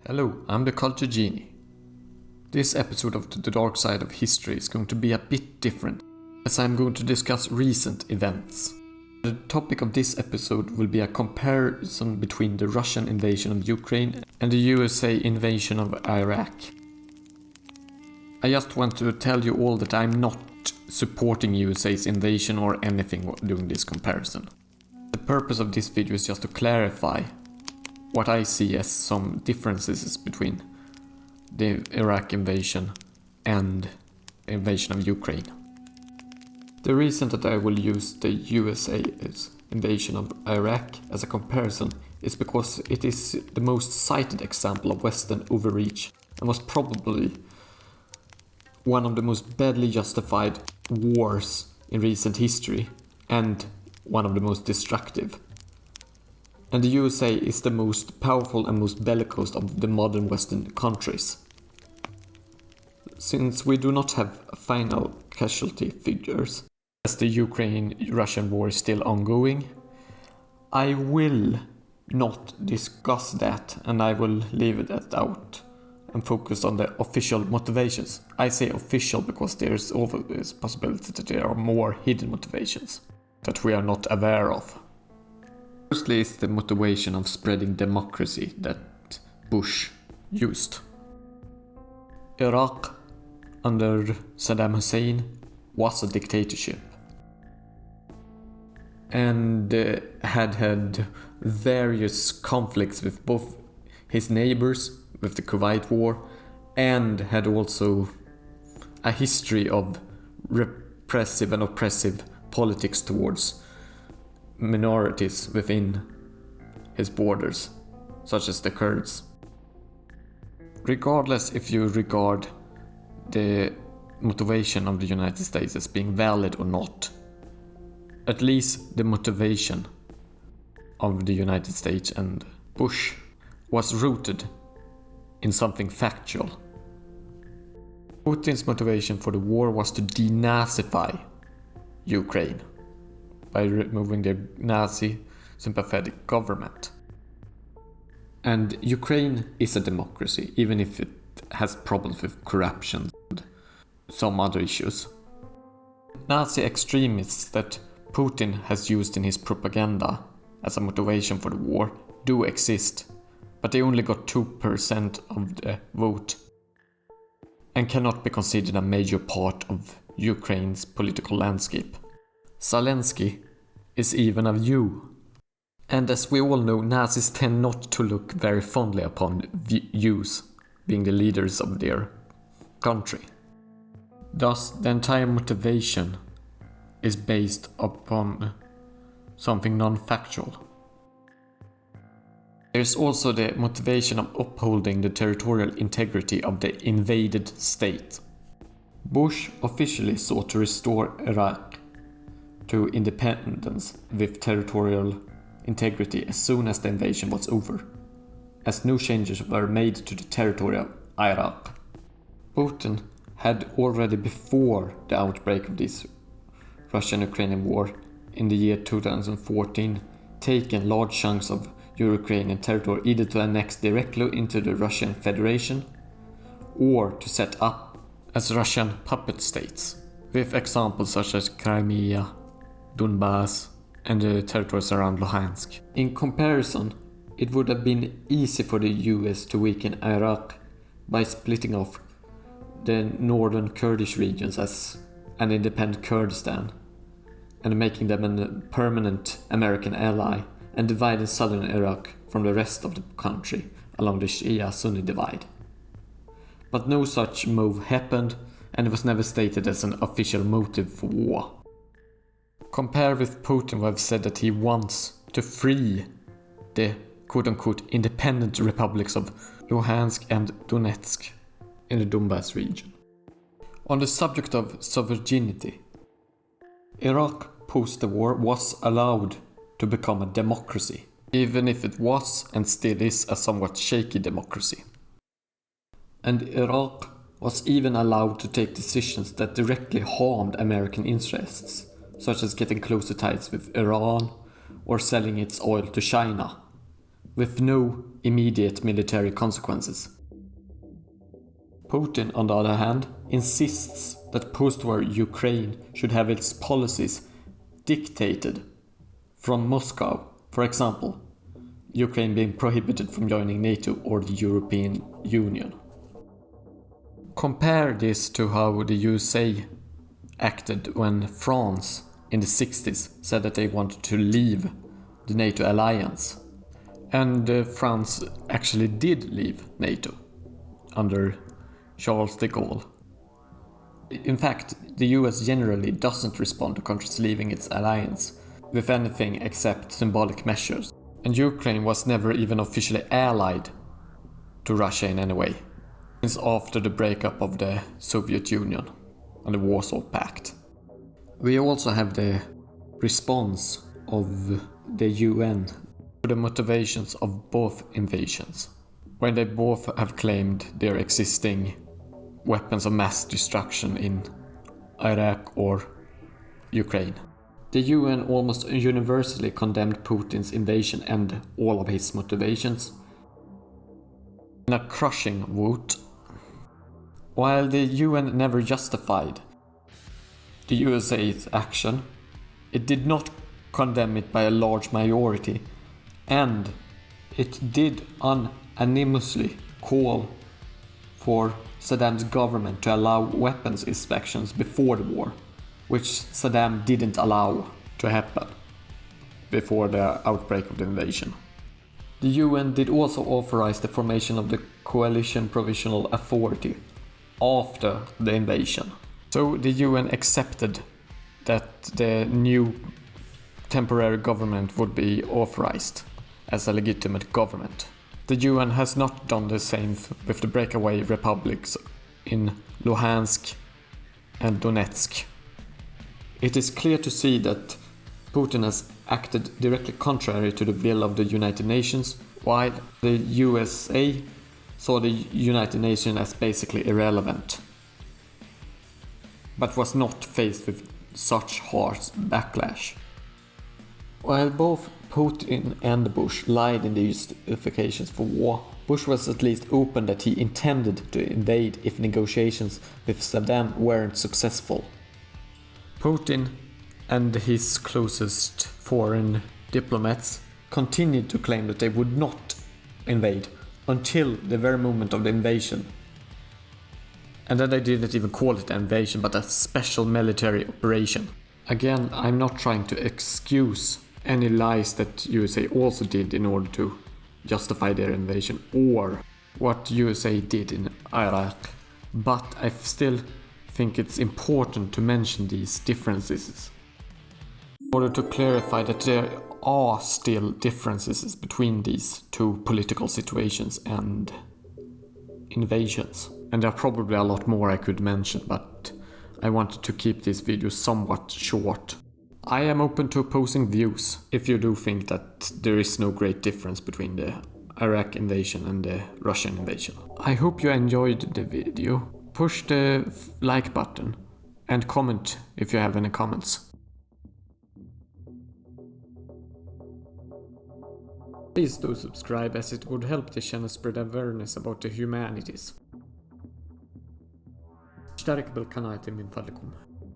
Hello, I'm the Culture Genie. This episode of The Dark Side of History is going to be a bit different, as I'm going to discuss recent events. The topic of this episode will be a comparison between the Russian invasion of Ukraine and the USA invasion of Iraq. I just want to tell you all that I'm not supporting USA's invasion or anything during this comparison. The purpose of this video is just to clarify what I see as some differences between the Iraq invasion and the invasion of Ukraine. The reason that I will use the USA's invasion of Iraq as a comparison is because it is the most cited example of Western overreach and was probably one of the most badly justified wars in recent history and one of the most destructive. And the USA is the most powerful and most bellicose of the modern Western countries. Since we do not have final casualty figures, as the Ukraine-Russian war is still ongoing, I will not discuss that and I will leave that out and focus on the official motivations. I say official because there is always a possibility that there are more hidden motivations that we are not aware of. Firstly is the motivation of spreading democracy that Bush used. Iraq under Saddam Hussein was a dictatorship and had various conflicts with both his neighbors, with the Kuwait War, and had also a history of repressive and oppressive politics towards minorities within his borders, such as the Kurds. Regardless if you regard the motivation of the United States as being valid or not, at least the motivation of the United States and Bush was rooted in something factual. Putin's motivation for the war was to denazify Ukraine by removing the Nazi sympathetic government. And Ukraine is a democracy, even if it has problems with corruption and some other issues. Nazi extremists that Putin has used in his propaganda as a motivation for the war do exist, but they only got 2% of the vote and cannot be considered a major part of Ukraine's political landscape. Zelensky is even a Jew. And as we all know, Nazis tend not to look very fondly upon Jews being the leaders of their country. Thus, the entire motivation is based upon something non-factual. There is also the motivation of upholding the territorial integrity of the invaded state. Bush officially sought to restore Iraq to independence with territorial integrity as soon as the invasion was over, as no changes were made to the territory of Iraq. Putin had already before the outbreak of this Russian-Ukrainian war in the year 2014 taken large chunks of Ukrainian territory either to annex directly into the Russian Federation or to set up as Russian puppet states, with examples such as Crimea, Donbass, and the territories around Luhansk. In comparison, it would have been easy for the US to weaken Iraq by splitting off the northern Kurdish regions as an independent Kurdistan and making them a permanent American ally and dividing southern Iraq from the rest of the country along the Shia-Sunni divide. But no such move happened, and it was never stated as an official motive for war. Compare with Putin, who have said that he wants to free the quote-unquote independent republics of Luhansk and Donetsk in the Donbass region. On the subject of sovereignty, Iraq post the war was allowed to become a democracy, even if it was and still is a somewhat shaky democracy. And Iraq was even allowed to take decisions that directly harmed American interests, such as getting closer ties with Iran or selling its oil to China, with no immediate military consequences. Putin, on the other hand, insists that post-war Ukraine should have its policies dictated from Moscow. For example, Ukraine being prohibited from joining NATO or the European Union. Compare this to how the USA acted when France in the 60s said that they wanted to leave the NATO alliance. And France actually did leave NATO under Charles de Gaulle. In fact, the US generally doesn't respond to countries leaving its alliance with anything except symbolic measures. And Ukraine was never even officially allied to Russia in any way, since after the breakup of the Soviet Union and the Warsaw Pact. We also have the response of the UN to the motivations of both invasions, when they both have claimed their existing weapons of mass destruction in Iraq or Ukraine. The UN almost universally condemned Putin's invasion and all of his motivations in a crushing vote. While the UN never justified the USA's action, it did not condemn it by a large majority, and it did unanimously call for Saddam's government to allow weapons inspections before the war, which Saddam didn't allow to happen before the outbreak of the invasion. The UN did also authorize the formation of the Coalition Provisional Authority after the invasion. So the UN accepted that the new temporary government would be authorized as a legitimate government. The UN has not done the same with the breakaway republics in Luhansk and Donetsk. It is clear to see that Putin has acted directly contrary to the will of the United Nations, while the USA saw the United Nations as basically irrelevant, but was not faced with such harsh backlash. While both Putin and Bush lied in their justifications for war, Bush was at least open that he intended to invade if negotiations with Saddam weren't successful. Putin and his closest foreign diplomats continued to claim that they would not invade until the very moment of the invasion. And then they didn't even call it an invasion, but a special military operation. Again, I'm not trying to excuse any lies that USA also did in order to justify their invasion, or what USA did in Iraq, but I still think it's important to mention these differences in order to clarify that there are still differences between these two political situations and invasions. And there are probably a lot more I could mention, but I wanted to keep this video somewhat short. I am open to opposing views if you do think that there is no great difference between the Iraq invasion and the Russian invasion. I hope you enjoyed the video. Push the like button and comment if you have any comments. Please do subscribe, as it would help the channel spread awareness about the humanities. اشترك بالقناة من فضلكم.